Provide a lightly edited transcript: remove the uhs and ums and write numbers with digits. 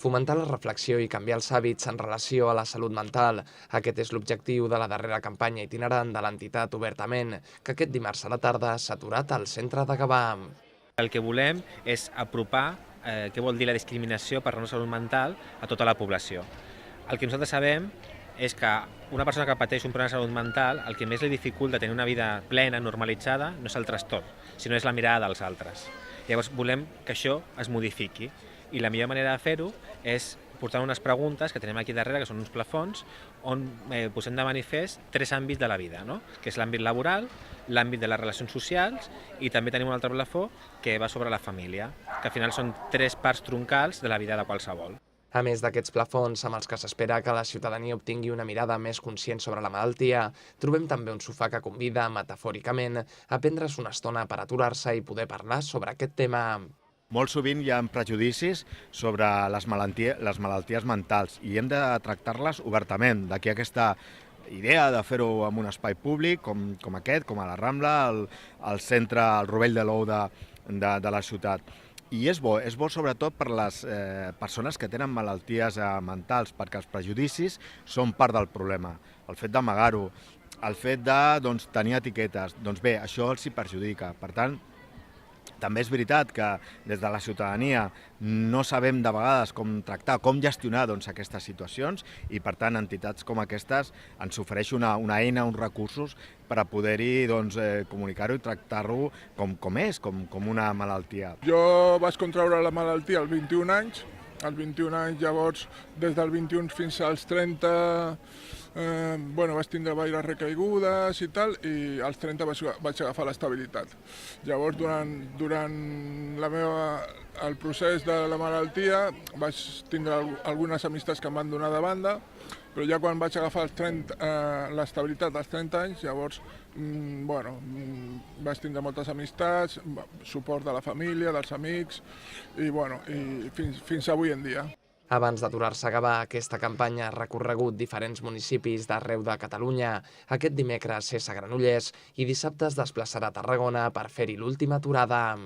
fomentar la reflexió i canviar els hàbits en relació a la salut mental. Aquest és l'objectiu de la darrera campanya itinerant de l'entitat Obertament, que aquest dimarts a la tarda s'ha aturat al centre de Gavà. El que volem és apropar què vol dir la discriminació per raó de salut mental a tota la població. El que nosaltres sabem és que una persona que pateix un problema de salut mental, el que més li dificulta tenir una vida plena, normalitzada, no és el trastorn, sinó és la mirada dels altres. Llavors volem que això es modifiqui i la millor manera de fer-ho és portant unes preguntes que tenim aquí darrere, que són uns plafons, on posem de manifest 3 àmbits de la vida, no? Que és l'àmbit laboral, l'àmbit de les relacions socials i també tenim un altre plafó que va sobre la família, que al final són 3 parts troncals de la vida de qualsevol. A més d'aquests plafons amb els que s'espera que la ciutadania obtingui una mirada més conscient sobre la malaltia, trobem també un sofà que convida, metafòricament, a prendre's una estona per aturar-se i poder parlar sobre aquest tema. Molt sovint hi ha prejudicis sobre les malalties mentals i hem de tractar-les obertament. D'aquí aquesta idea de fer-ho en un espai públic com aquest, com a la Rambla, al centre, al Rovell de l'Ou de la ciutat. I és bo sobretot per les persones que tenen malalties mentals, perquè els prejudicis són part del problema. El fet d'amagar-ho, el fet de tenir etiquetes, doncs bé, això els hi perjudica. Per tant, també és veritat que des de la ciutadania no sabem de vegades com tractar, com gestionar aquestes situacions i per tant entitats com aquestes ens ofereix una eina, uns recursos per a poder-hi comunicar-ho i tractar-ho com és, com una malaltia. Jo vaig contraure la malaltia als 21 anys, llavors des dels 21 fins als 30 vaig tindre diverses recaigudes i tal, i als 30 vaig agafar l'estabilitat. Llavors, durant el procés de la malaltia vaig tindre algunes amistats que em van donar de banda, però ja quan vaig agafar l'estabilitat als 30 anys, llavors vaig tindre moltes amistats, suport de la família, dels amics, i fins avui en dia. Abans d'aturar-se a Gavà, aquesta campanya ha recorregut diferents municipis d'arreu de Catalunya. Aquest dimecres és a Granollers i dissabte es desplaçarà a Tarragona per fer-hi l'última aturada.